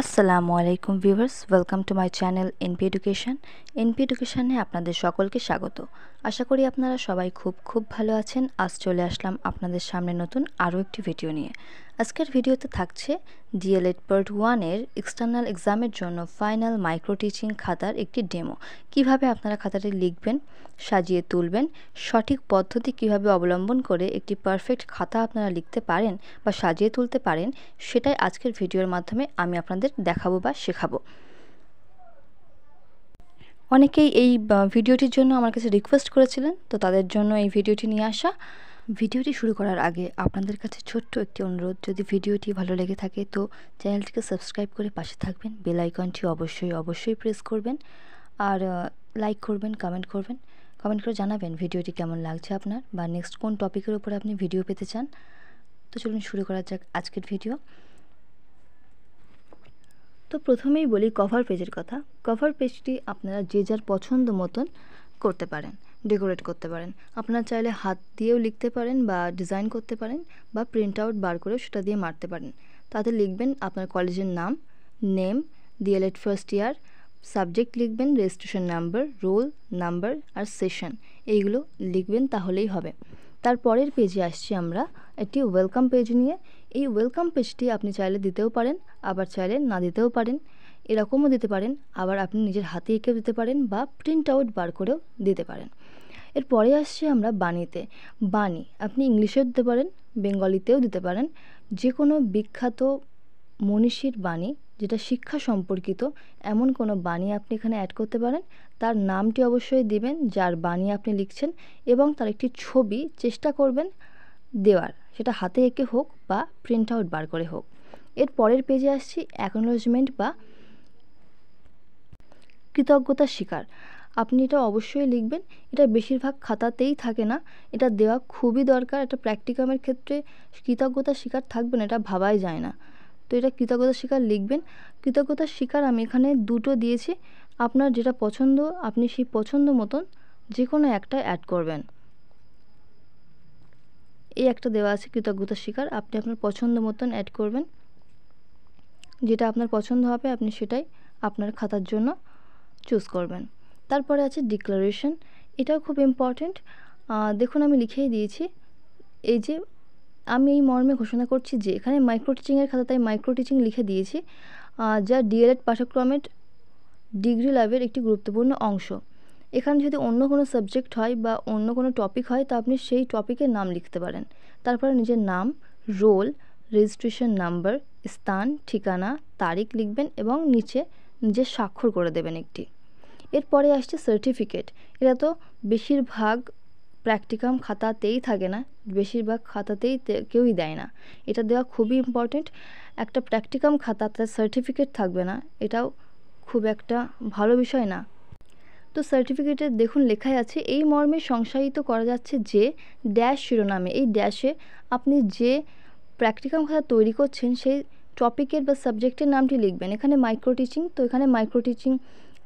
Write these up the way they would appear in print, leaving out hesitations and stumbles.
আসসালামু আলাইকুম viewers, welcome to my channel NP education. NP এডুকেশনে আপনাদের সকলকে স্বাগত। আশা করি আপনারা সবাই খুব ভালো আছেন। আজ চলে আসলাম আপনাদের সামনে নতুন আরও একটি ভিডিও নিয়ে। আজকের ভিডিওতে থাকছে ডিএলএড পার্ট 1-এর এক্সটার্নাল এক্সামের জন্য ফাইনাল মাইক্রো টিচিং খাতার একটি ডেমো। কিভাবে আপনারা খাতাটি লিখবেন, সাজিয়ে তুলবেন, সঠিক পদ্ধতি কিভাবে অবলম্বন করে একটি পারফেক্ট খাতা আপনারা লিখতে পারেন বা সাজিয়ে তুলতে পারেন, সেটাই আজকের ভিডিওর মাধ্যমে আমি আপনাদের দেখাবো বা শেখাবো। অনেকেই এই ভিডিওটির জন্য আমার কাছে রিকোয়েস্ট করেছিলেন, তো তাদের জন্য এই ভিডিওটি নিয়ে আসা। ভিডিওটি শুরু করার আগে আপনাদের কাছে ছোট্ট একটি অনুরোধ, যদি ভিডিওটি ভালো লেগে থাকে তো চ্যানেলটিকে সাবস্ক্রাইব করে পাশে থাকবেন, বেল আইকনটি অবশ্যই প্রেস করবেন, আর লাইক করবেন, কমেন্ট করবেন। কমেন্ট করে জানাবেন ভিডিওটি কেমন লাগছে আপনার, বা নেক্সট কোন টপিকের উপরে আপনি ভিডিও পেতে চান। তো চলুন শুরু করা যাক আজকের ভিডিও। তো প্রথমেই বলি কভার পেজের কথা। কভার পেজটি আপনারা যে যার পছন্দ মতন করতে পারেন, ডেকোরেট করতে পারেন। আপনারা চাইলে হাত দিয়েও লিখতে পারেন বা ডিজাইন করতে পারেন, বা প্রিন্ট আউট বার করেও সেটা দিয়ে মারতে পারেন। তাতে লিখবেন আপনার কলেজের নাম, name, DElEd first year, subject লিখবেন, রেজিস্ট্রেশন নাম্বার, রোল নাম্বার আর সেশন, এইগুলো লিখবেন, তাহলেই হবে। তারপরের পেজে আসছি আমরা একটি ওয়েলকাম পেজ নিয়ে। এই ওয়েলকাম পেজটি আপনি চাইলে দিতেও পারেন, আবার চাইলে না দিতেও পারেন, এরকমও দিতে পারেন, আবার আপনি নিজের হাতে এঁকেও দিতে পারেন বা প্রিন্ট আউট বার করেও দিতে পারেন। এরপরে আসছি আমরা বাণীতে। বাণী আপনি ইংলিশেও দিতে পারেন, বেঙ্গলিতেও দিতে পারেন। যে কোনো বিখ্যাত মনীষীর বাণী, যেটা শিক্ষা সম্পর্কিত, এমন কোনো বাণী আপনি এখানে অ্যাড করতে পারেন। তার নামটি অবশ্যই দিবেন যার বাণী আপনি লিখছেন, এবং তার একটি ছবি চেষ্টা করবেন দেওয়ার, সেটা হাতে এঁকে হোক বা প্রিন্ট আউট বার করে হোক। এর পরের পেজে আসছি অ্যাকনোলেজমেন্ট বা কৃতজ্ঞতা স্বীকার। আপনি এটা অবশ্যই লিখবেন। এটা বেশিরভাগ খাতাতেই থাকে না, এটা দেওয়া খুবই দরকার। এটা প্র্যাকটিকামের ক্ষেত্রে কৃতজ্ঞতা স্বীকার থাকবে না, এটা ভাবাই যায় না। তো এটা কৃতজ্ঞতা স্বীকার লিখবেন। কৃতজ্ঞতা স্বীকার আমি এখানে দুটো দিয়েছি, আপনার যেটা পছন্দ আপনি সেই পছন্দ মতন যে কোনো একটা অ্যাড করবেন। এই একটা দেওয়া আছে কৃতজ্ঞতা স্বীকার, আপনি আপনার পছন্দ মতন অ্যাড করবেন। যেটা আপনার পছন্দ হবে আপনি সেটাই আপনার খাতার জন্য চুজ করবেন। তারপরে আছে ডিক্লারেশন, এটাও খুব ইম্পর্ট্যান্ট। দেখুন আমি লিখেই দিয়েছি, এই যে আমি এই মর্মে ঘোষণা করছি যে এখানে মাইক্রো টিচিংয়ের খাতা, তাই মাইক্রো টিচিং লিখে দিয়েছি, যা ডিএলএড পাঠ্যক্রমের ডিগ্রি লাভের একটি গুরুত্বপূর্ণ অংশ। এখানে যদি অন্য কোনো সাবজেক্ট হয় বা অন্য কোনো টপিক হয়, তা আপনি সেই টপিকের নাম লিখতে পারেন। তারপরে নিজের নাম, রোল, রেজিস্ট্রেশন নাম্বার, স্থান, ঠিকানা, তারিখ লিখবেন এবং নিচে নিজের স্বাক্ষর করে দেবেন একটি। এরপরে আসছে সার্টিফিকেট। এটা তো বেশিরভাগ প্র্যাকটিকাম খাতাতেই থাকে না, বেশিরভাগ খাতাতেই কেউই দেয় না। এটা দেওয়া খুবই ইম্পর্টেন্ট। একটা প্র্যাকটিকাম খাতা তার সার্টিফিকেট থাকবে না, এটাও খুব একটা ভালো বিষয় না। তো সার্টিফিকেটে দেখুন লেখাই আছে, এই মর্মে সংশয়িত করা যাচ্ছে যে ড্যাশ শিরোনামে, এই ড্যাশে আপনি যে প্র্যাকটিকাম খাতা তৈরি করছেন সেই টপিকের বা সাবজেক্টের নামটি লিখবেন। এখানে মাইক্রো টিচিং, তো এখানে মাইক্রো টিচিং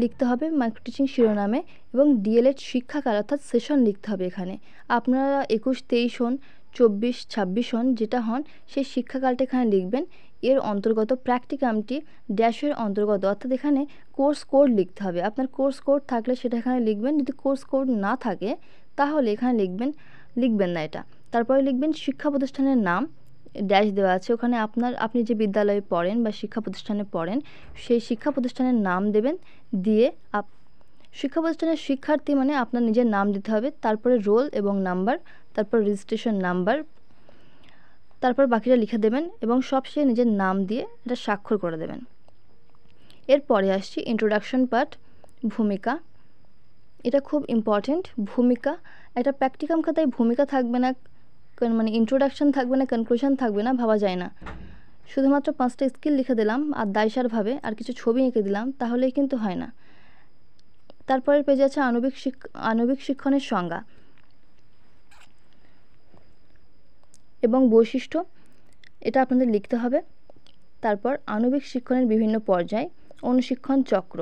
লিখতে হবে মাইক্রো টিচিং শিরোনামে, এবং ডিএলএড শিক্ষাকাল অর্থাৎ সেশন লিখতে হবে। এখানে আপনারা 21-23 হন, 24-26 হন, যেটা হন সেই শিক্ষাকালটা এখানে লিখবেন। এর অন্তর্গত প্র্যাকটিকামটি ড্যাশের অন্তর্গত, অর্থাৎ এখানে কোর্স কোড লিখতে হবে। আপনার কোর্স কোড থাকলে সেটা এখানে লিখবেন, যদি কোর্স কোড না থাকে তাহলে এখানে লিখবেন না এটা। তারপরে লিখবেন শিক্ষা প্রতিষ্ঠানের নাম, ড্যাশ দেওয়া আছে ওখানে আপনি যে বিদ্যালয়ে পড়েন বা শিক্ষা প্রতিষ্ঠানে পড়েন সেই শিক্ষা প্রতিষ্ঠানের নাম দেবেন। দিয়ে শিক্ষা প্রতিষ্ঠানের শিক্ষার্থী মানে আপনার নিজের নাম দিতে হবে, তারপরে রোল এবং নাম্বার, তারপর রেজিস্ট্রেশন নাম্বার, তারপর বাকিটা লিখে দেবেন এবং সবশেষে নিজের নাম দিয়ে এটা স্বাক্ষর করে দেবেন। এরপরে আসছি ইন্ট্রোডাকশন পার্ট, ভূমিকা। এটা খুব ইম্পর্ট্যান্ট। ভূমিকা, একটা প্র্যাকটিকাম খাতায় ভূমিকা থাকবে না, মানে ইন্ট্রোডাকশন থাকবে না, কনক্লুশন থাকবে না, ভাবা যায় না। শুধুমাত্র 5টা স্কিল লিখে দিলাম আর দায়সারভাবে আর কিছু ছবি এঁকে দিলাম, তাহলেই কিন্তু হয় না। তারপরের পেজে আছে আণবিক শিক্ষণের সংজ্ঞা এবং বৈশিষ্ট্য, এটা আপনাদের লিখতে হবে। তারপর আণবিক শিক্ষণের বিভিন্ন পর্যায়, অনুশিক্ষণ চক্র,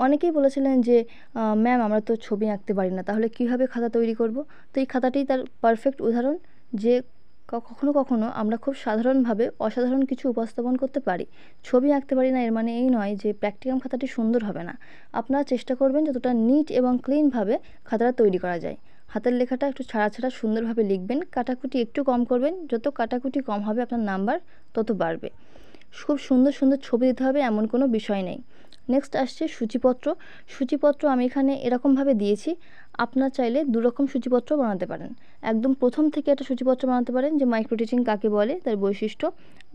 অনেকেই বলেছিলেন যে ম্যাম আমরা তো ছবি আঁকতে পারি না, তাহলে কীভাবে খাতা তৈরি করব। তো এই খাতাটিই তার পারফেক্ট উদাহরণ যে কখনো কখনো আমরা খুব সাধারণভাবে অসাধারণ কিছু উপস্থাপন করতে পারি। ছবি আঁকতে পারি না এর মানে এই নয় যে প্র্যাকটিকাম খাতাটি সুন্দর হবে না। আপনারা চেষ্টা করবেন যতটা নিট এবং ক্লিনভাবে খাতাটা তৈরি করা যায়। হাতের লেখাটা একটু ছাড়া ছাড়া সুন্দরভাবে লিখবেন, কাটাকুটি একটু কম করবেন। যত কাটাকুটি কম হবে আপনার নাম্বার তত বাড়বে। খুব সুন্দর সুন্দর ছবি দিতে হবে এমন কোনো বিষয় নেই। নেক্সট আসছে সূচিপত্র। সূচিপত্র আমি এখানে এরকমভাবে দিয়েছি, আপনারা চাইলে দুরকম সূচিপত্র বানাতে পারেন। একদম প্রথম থেকে একটা সূচিপত্র বানাতে পারেন যে মাইক্রো টিচিং কাকে বলে, তার বৈশিষ্ট্য,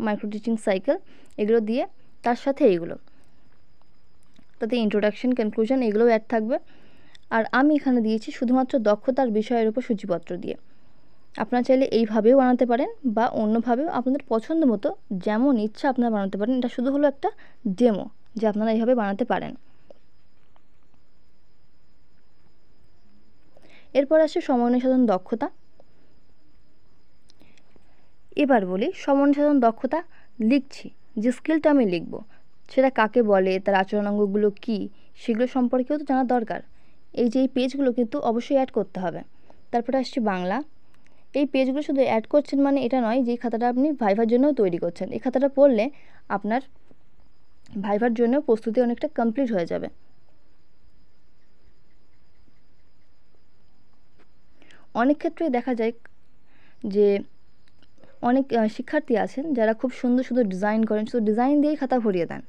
মাইক্রো টিচিং সাইকেল, এগুলো দিয়ে তার সাথে এইগুলো, তাতে ইন্ট্রোডাকশন, কনক্লুশন এগুলোও অ্যাড থাকবে। আর আমি এখানে দিয়েছি শুধুমাত্র দক্ষতার বিষয়ের উপর সূচিপত্র দিয়ে। আপনারা চাইলে এইভাবেও বানাতে পারেন বা অন্যভাবেও আপনাদের পছন্দ মতো যেমন ইচ্ছা আপনারা বানাতে পারেন। এটা শুধু হলো একটা ডেমো যে আপনারা এইভাবে বানাতে পারেন। এরপর আসে সমন্বয় সাধন দক্ষতা। এবার বলি সমন্বয় সাধন দক্ষতা লিখছি, যে স্কিলটা আমি লিখব সেটা কাকে বলে, তার আচরণাঙ্গগুলো কী, সেগুলো সম্পর্কেও তো জানা দরকার। এই যে এই পেজগুলো কিন্তু অবশ্যই অ্যাড করতে হবে। তারপরে আসছে বাংলা। এই পেজগুলো শুধু অ্যাড করছেন মানে এটা নয় যে এই খাতাটা আপনি ভাইভার জন্যও তৈরি করছেন। এই খাতাটা পড়লে আপনার ভাইভার জন্য প্রস্তুতি অনেকটা কমপ্লিট হয়ে যাবে। অনেক ক্ষেত্রেই দেখা যায় যে অনেক শিক্ষার্থী আছেন যারা খুব সুন্দর সুন্দর ডিজাইন করেন, শুধু ডিজাইন দিয়েই খাতা ভরিয়ে দেন।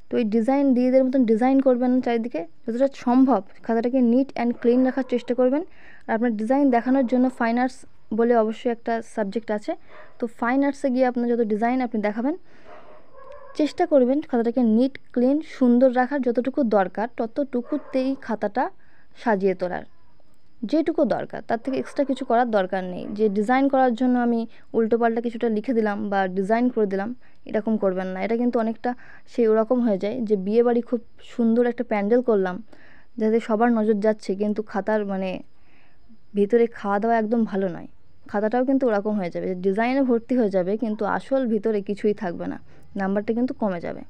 তো এই ডিজাইন দিদিদের মতন ডিজাইন করবেন চারিদিকে, যতটা সম্ভব খাতাটাকে নিট অ্যান্ড ক্লিন রাখার চেষ্টা করবেন। আর আপনার ডিজাইন দেখানোর জন্য ফাইন আর্টস বলে অবশ্যই একটা সাবজেক্ট আছে, তো ফাইন আর্টসে গিয়ে আপনার যত ডিজাইন আপনি দেখাবেন, চেষ্টা করবেন খাতাটাকে নিট ক্লিন সুন্দর রাখার, যতটুকু দরকার ততটুকুতেই খাতাটা সাজিয়ে তোলার, যেটুকু দরকার তার থেকে এক্সট্রা কিছু করার দরকার নেই। যে ডিজাইন করার জন্য আমি উল্টোপাল্টা কিছুটা লিখে দিলাম বা ডিজাইন করে দিলাম, এরকম করবেন না। এটা কিন্তু অনেকটা সেই ওরকম হয়ে যায় যে বিয়েবাড়ি খুব সুন্দর একটা প্যান্ডেল করলাম যাতে সবার নজর যাচ্ছে, কিন্তু খাতার মানে ভিতরে খাওয়া দাওয়া একদম ভালো নয়। খাতাটাও কিন্তু ওরকম হয়ে যাবে, ডিজাইনে ভর্তি হয়ে যাবে কিন্তু আসল ভিতরে কিছুই থাকবে না, নাম্বারটা কিন্তু কমে যাবে।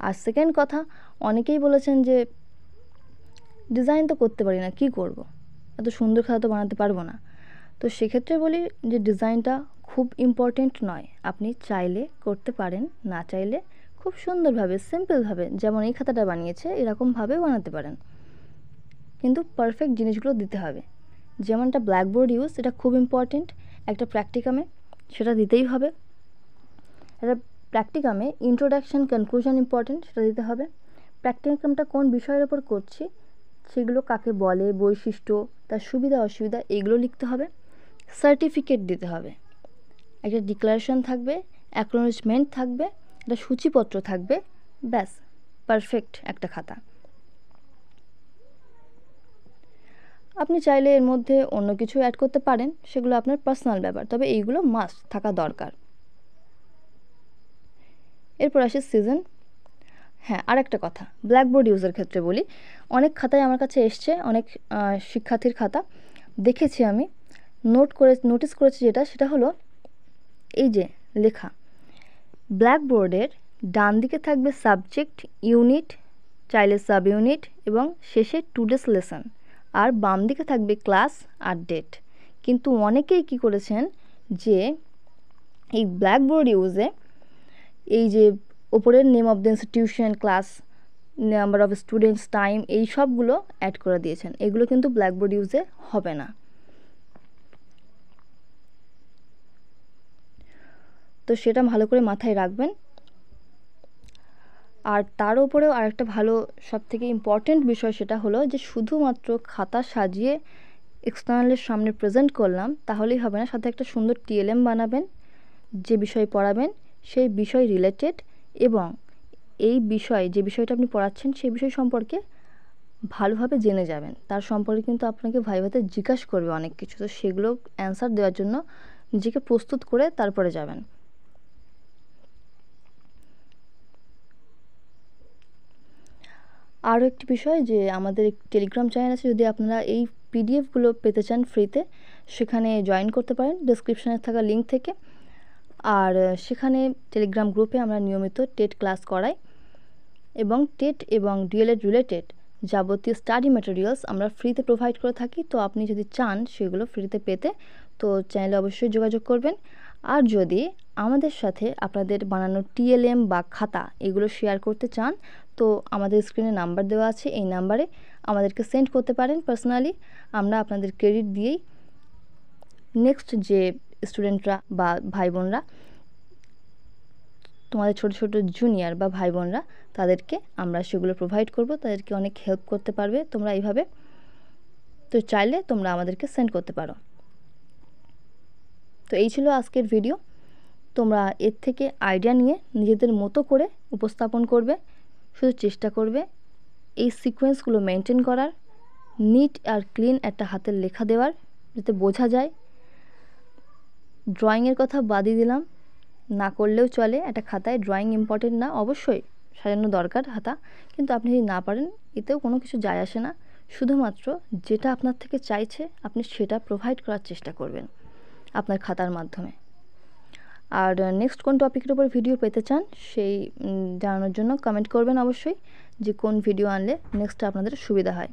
আর সেকেন্ড কথা, অনেকেই বলেছেন যে ডিজাইন তো করতে পারি না, কি করব, এত সুন্দর খাতা তো বানাতে পারবো না। তো সেক্ষেত্রে বলি যে ডিজাইনটা খুব ইম্পর্টেন্ট নয়, আপনি চাইলে করতে পারেন, না চাইলে খুব সুন্দরভাবে সিম্পলভাবে যেমন এই খাতাটা বানিয়েছে এরকমভাবে বানাতে পারেন, কিন্তু পারফেক্ট জিনিসগুলো দিতে হবে। যেমনটা ব্ল্যাকবোর্ড ইউজ, এটা খুব ইম্পর্টেন্ট একটা প্র্যাকটিকামে, সেটা দিতেই হবে। একটা প্র্যাকটিকামে ইন্ট্রোডাকশন, কনক্লুশন ইম্পর্টেন্ট, সেটা দিতে হবে। প্র্যাকটিকামটা কোন বিষয়ের ওপর করছি সেগুলো কাকে বলে, বৈশিষ্ট্য, তার সুবিধা অসুবিধা এগুলো লিখতে হবে। সার্টিফিকেট দিতে হবে, একটা ডিক্লারেশন থাকবে, অ্যাকনোলেজমেন্ট থাকবে, একটা সূচিপত্র থাকবে, ব্যাস পারফেক্ট একটা খাতা। আপনি চাইলে এর মধ্যে অন্য কিছু অ্যাড করতে পারেন, সেগুলো আপনার পার্সোনাল ব্যাপার, তবে এইগুলো মাস্ট থাকা দরকার। এরপর আসে সিজন। হ্যাঁ, আরেকটা কথা ব্ল্যাকবোর্ড ইউজের ক্ষেত্রে বলি, অনেক খাতায় আমার কাছে এসছে, অনেক শিক্ষার্থীর খাতা দেখেছি আমি, নোটিস করেছি সেটা হলো এই যে লেখা ব্ল্যাকবোর্ডের ডান দিকে থাকবে সাবজেক্ট, ইউনিট, চাইলে সাব ইউনিট এবং শেষে টুডেস লেসন, আর বাম দিকে থাকবে ক্লাস আর ডেট। কিন্তু অনেকেই কি করেছেন যে এই ব্ল্যাকবোর্ড ইউজে এই যে ওপরের name of the institution, class, number of students, time, এই সবগুলো অ্যাড করে দিয়েছেন। এগুলো কিন্তু ব্ল্যাকবোর্ড ইউজে হবে না। তো সেটা ভালো করে মাথায় রাখবেন। আর তার উপরেও আরেকটা ভালো সবথেকে ইম্পর্টেন্ট বিষয় সেটা হলো যে শুধুমাত্র খাতা সাজিয়ে এক্সটার্নালের সামনে প্রেজেন্ট করলাম তাহলেই হবে না, সাথে একটা সুন্দর টিএলএম বানাবেন, যে বিষয় পড়াবেন সেই বিষয় রিলেটেড, এবং এই বিষয় যে বিষয়টা আপনি পড়াচ্ছেন সেই বিষয় সম্পর্কে ভালোভাবে জেনে যাবেন। তার সম্পর্কে কিন্তু আপনাকে ভাইভাতে জিজ্ঞাসা করবে অনেক কিছু, তো সেগুলো অ্যান্সার দেওয়ার জন্য নিজেকে প্রস্তুত করে তারপরে যাবেন। আরও একটি বিষয় যে আমাদের টেলিগ্রাম চ্যানেল আছে, যদি আপনারা এই পিডিএফগুলো পেতে চান ফ্রিতে, সেখানে জয়েন করতে পারেন ডেসক্রিপশানে থাকা লিঙ্ক থেকে। আর সেখানে টেলিগ্রাম গ্রুপে আমরা নিয়মিত টেট ক্লাস করাই, এবং টেট এবং ডিএলএড রিলেটেড যাবতীয় স্টাডি ম্যাটেরিয়ালস আমরা ফ্রিতে প্রোভাইড করে থাকি। তো আপনি যদি চান সেগুলো ফ্রিতে পেতে তো চ্যানেলে অবশ্যই যোগাযোগ করবেন। আর যদি আমাদের সাথে আপনাদের বানানো টিএলএম বা খাতা এগুলো শেয়ার করতে চান তো আমাদের স্ক্রিনে নাম্বার দেওয়া আছে, এই নাম্বারে আমাদেরকে সেন্ড করতে পারেন পার্সোনালি। আমরা আপনাদের ক্রেডিট দিয়েই নেক্সট যে স্টুডেন্টরা বা ভাই বোনরা, তোমাদের ছোট ছোট জুনিয়র বা ভাই বোনরা, তাদেরকে আমরা সেগুলো প্রোভাইড করব, তাদেরকে অনেক হেল্প করতে পারবে তোমরা এইভাবে। তো চাইলে তোমরা আমাদেরকে সেন্ড করতে পারো। তো এই ছিল আজকের ভিডিও। তোমরা এর থেকে আইডিয়া নিয়ে নিজেদের মতো করে উপস্থাপন করবে, শুধু চেষ্টা করবে এই সিকোয়েন্সগুলো মেনটেন করার, নিট আর ক্লিন একটা হাতের লেখা দেওয়ার, যাতে বোঝা যায়। ড্রয়িংয়ের কথা বাদই দিলাম, না করলেও চলে, একটা খাতায় ড্রয়িং ইম্পর্টেন্ট না, অবশ্যই সাজানো দরকার খাতা, কিন্তু আপনি যদি না পারেন এতেও কোনো কিছু যায় আসে না। শুধুমাত্র যেটা আপনার থেকে চাইছে আপনি সেটা প্রোভাইড করার চেষ্টা করবেন আপনার খাতার মাধ্যমে। আর নেক্সট কোন টপিকের উপর ভিডিও পেতে চান সেই জানানোর জন্য কমেন্ট করবেন অবশ্যই, যে কোন ভিডিও আনলে নেক্সট আপনাদের সুবিধা হয়।